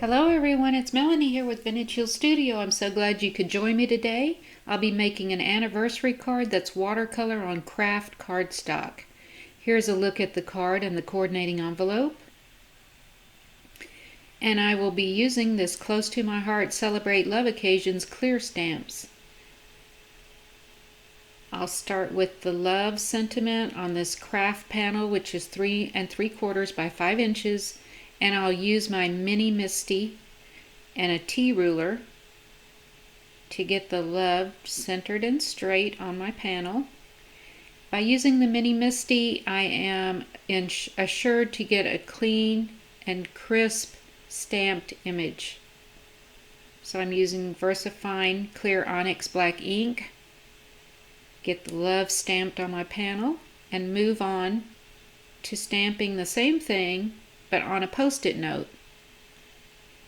Hello everyone, it's Melanie here with Vintage Hill Studio. I'm so glad you could join me today. I'll be making an anniversary card that's watercolor on Kraft cardstock. Here's a look at the card and the coordinating envelope. And I will be using this Close to My Heart Celebrate Love Occasions clear stamps. I'll start with the love sentiment on this Kraft panel, which is 3 3/4 by 5 inches. And I'll use my mini Misty and a T ruler to get the love centered and straight on my panel. By using the mini Misty, I am assured to get a clean and crisp stamped image. So I'm using VersaFine clear onyx black ink, get the love stamped on my panel, and move on to stamping the same thing but on a post-it note.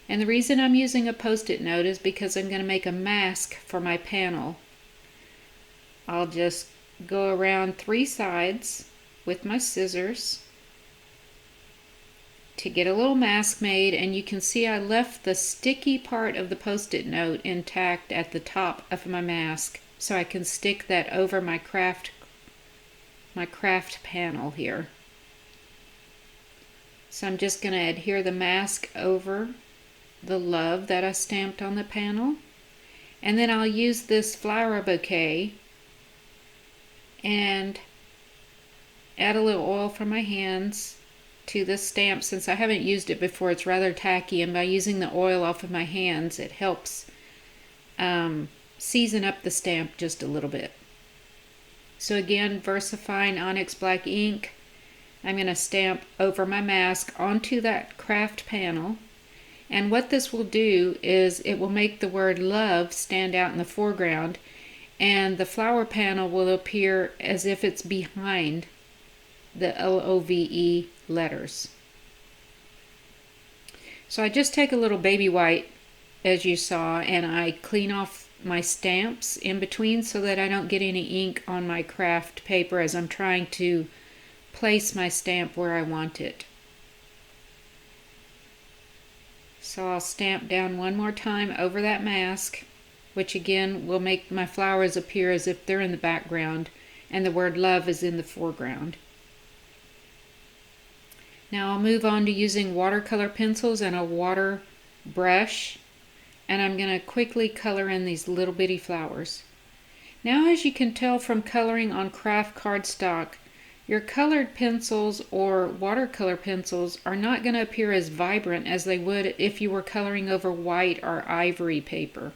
And the reason I'm using a post-it note is because I'm going to make a mask for my panel. I'll just go around 3 sides with my scissors to get a little mask made, and you can see I left the sticky part of the post-it note intact at the top of my mask so I can stick that over my Kraft panel here. So I'm just going to adhere the mask over the love that I stamped on the panel. And then I'll use this flower bouquet and add a little oil from my hands to this stamp. Since I haven't used it before, it's rather tacky, and by using the oil off of my hands, it helps season up the stamp just a little bit. So again, VersaFine Onyx Black ink. I'm going to stamp over my mask onto that Kraft panel, and what this will do is it will make the word love stand out in the foreground, and the flower panel will appear as if it's behind the LOVE letters. So I just take a little baby white, as you saw, and I clean off my stamps in between so that I don't get any ink on my Kraft paper as I'm trying to place my stamp where I want it. So I'll stamp down one more time over that mask, which again will make my flowers appear as if they're in the background and the word love is in the foreground. Now I'll move on to using watercolor pencils and a water brush, and I'm going to quickly color in these little bitty flowers. Now, as you can tell from coloring on Kraft cardstock, your colored pencils or watercolor pencils are not going to appear as vibrant as they would if you were coloring over white or ivory paper.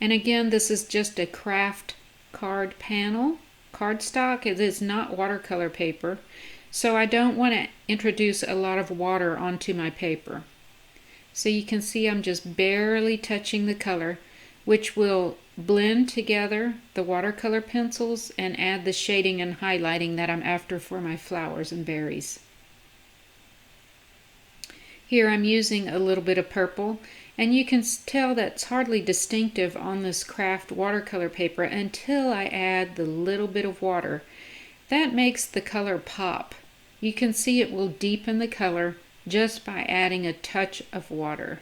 And again, this is just a Kraft card panel. Cardstock, it is not watercolor paper, so I don't want to introduce a lot of water onto my paper. So you can see I'm just barely touching the color, which will blend together the watercolor pencils and add the shading and highlighting that I'm after for my flowers and berries. Here I'm using a little bit of purple, and you can tell that's hardly distinctive on this Kraft watercolor paper until I add the little bit of water. That makes the color pop. You can see it will deepen the color just by adding a touch of water.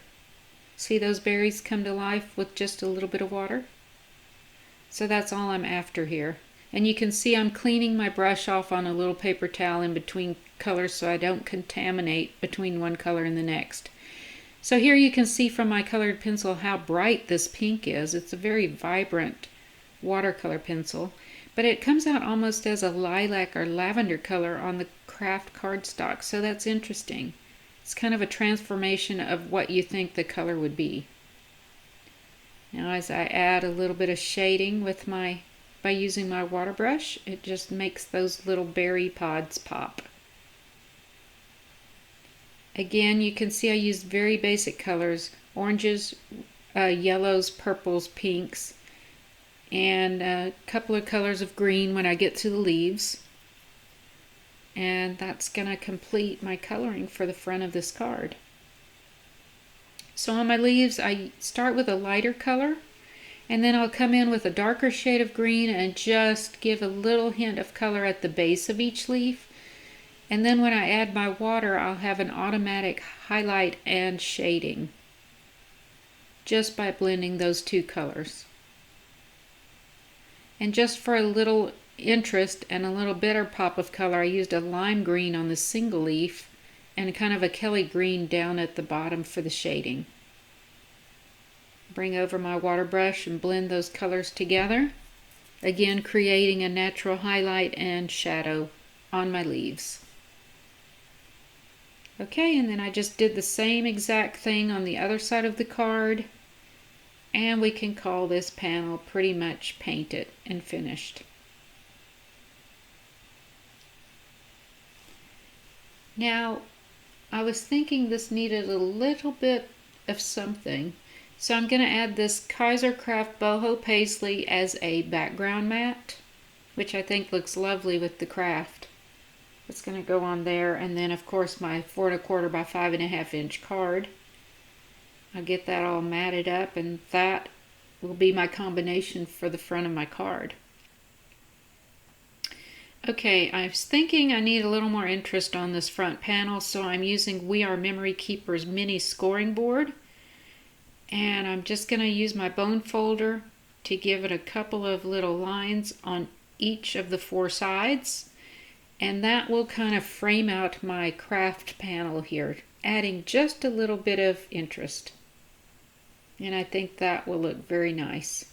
See those berries come to life with just a little bit of water? So that's all I'm after here. And you can see I'm cleaning my brush off on a little paper towel in between colors so I don't contaminate between one color and the next. So here you can see from my colored pencil how bright this pink is. It's a very vibrant watercolor pencil, but it comes out almost as a lilac or lavender color on the Kraft cardstock, so that's interesting. It's kind of a transformation of what you think the color would be. Now as I add a little bit of shading by using my water brush, it just makes those little berry pods pop. Again, you can see I used very basic colors: oranges, yellows, purples, pinks, and a couple of colors of green when I get to the leaves. And that's going to complete my coloring for the front of this card. So on my leaves, I start with a lighter color, and then I'll come in with a darker shade of green and just give a little hint of color at the base of each leaf. And then when I add my water, I'll have an automatic highlight and shading just by blending those two colors. And just for a little interest and a little better pop of color, I used a lime green on the single leaf and kind of a Kelly green down at the bottom for the shading. Bring over my water brush and blend those colors together, again creating a natural highlight and shadow on my leaves. Okay, and then I just did the same exact thing on the other side of the card, and we can call this panel pretty much painted and finished. Now, I was thinking this needed a little bit of something, so I'm going to add this Kraft Boho Paisley as a background mat, which I think looks lovely with the Kraft. It's going to go on there, and then of course my 4 1/4 by 5 1/2 inch card. I'll get that all matted up, and that will be my combination for the front of my card. Okay, I was thinking I need a little more interest on this front panel, so I'm using We Are Memory Keeper's mini scoring board. And I'm just going to use my bone folder to give it a couple of little lines on each of the 4 sides. And that will kind of frame out my Kraft panel here, adding just a little bit of interest. And I think that will look very nice.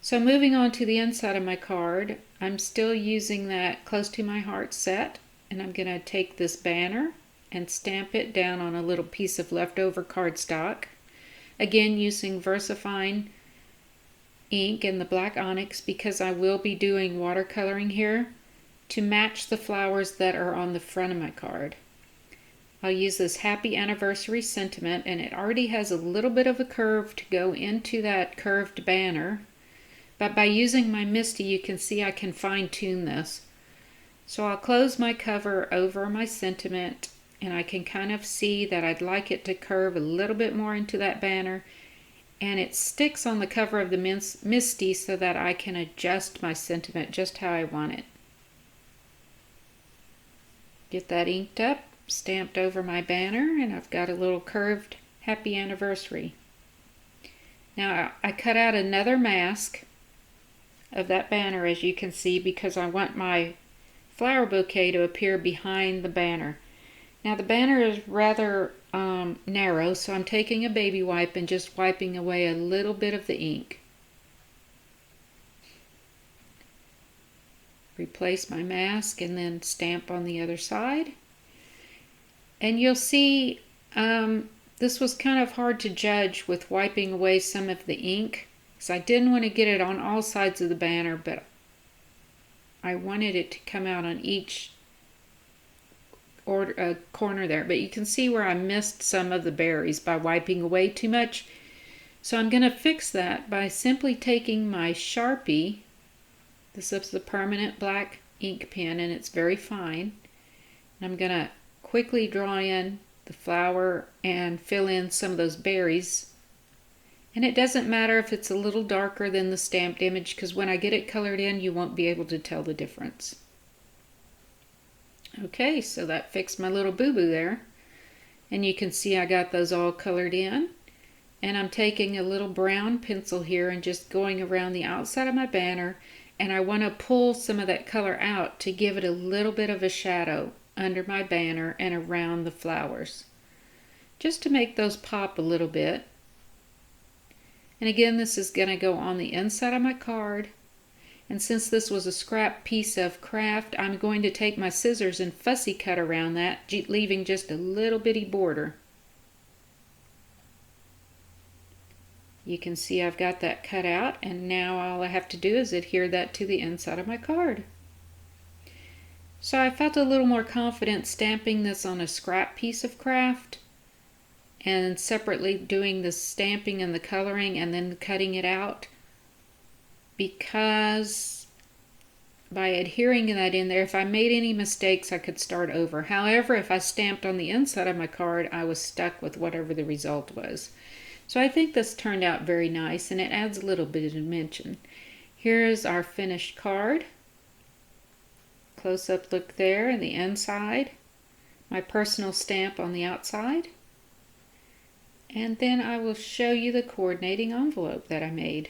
So moving on to the inside of my card, I'm still using that Close to My Heart set, and I'm going to take this banner and stamp it down on a little piece of leftover cardstock. Again, using VersaFine ink and the black onyx, because I will be doing watercoloring here to match the flowers that are on the front of my card. I'll use this Happy Anniversary sentiment, and it already has a little bit of a curve to go into that curved banner, but by using my Misty you can see I can fine-tune this. So I'll close my cover over my sentiment, and I can kind of see that I'd like it to curve a little bit more into that banner, and it sticks on the cover of the Misty so that I can adjust my sentiment just how I want it. Get that inked up, stamped over my banner, and I've got a little curved Happy Anniversary. Now I cut out another mask of that banner, as you can see, because I want my flower bouquet to appear behind the banner. Now the banner is rather narrow, so I'm taking a baby wipe and just wiping away a little bit of the ink. Replace my mask and then stamp on the other side. And you'll see this was kind of hard to judge with wiping away some of the ink, because I didn't want to get it on all sides of the banner, but I wanted it to come out on each corner there. But you can see where I missed some of the berries by wiping away too much. So I'm going to fix that by simply taking my Sharpie. This is the permanent black ink pen, and it's very fine. And I'm going to quickly draw in the flower and fill in some of those berries. And it doesn't matter if it's a little darker than the stamped image, because when I get it colored in, you won't be able to tell the difference. Okay, so that fixed my little boo-boo there. And you can see I got those all colored in. And I'm taking a little brown pencil here and just going around the outside of my banner, and I want to pull some of that color out to give it a little bit of a shadow under my banner and around the flowers, just to make those pop a little bit. And again, this is going to go on the inside of my card. And since this was a scrap piece of Kraft, I'm going to take my scissors and fussy cut around that, leaving just a little bitty border. You can see I've got that cut out, and now all I have to do is adhere that to the inside of my card. So I felt a little more confident stamping this on a scrap piece of Kraft and separately doing the stamping and the coloring and then cutting it out, because by adhering that in there, if I made any mistakes, I could start over. However, if I stamped on the inside of my card, I was stuck with whatever the result was. So I think this turned out very nice, and it adds a little bit of dimension. Here's our finished card. Close-up look there and the inside. My personal stamp on the outside. And then I will show you the coordinating envelope that I made.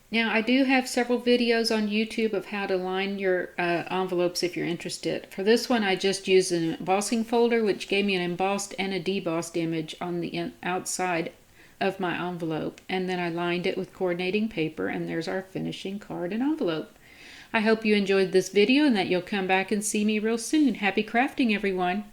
Now I do have several videos on YouTube of how to line your envelopes if you're interested. For this one I just used an embossing folder which gave me an embossed and a debossed image on the outside of my envelope, and then I lined it with coordinating paper, and there's our finishing card and envelope. I hope you enjoyed this video and that you'll come back and see me real soon. Happy crafting, everyone!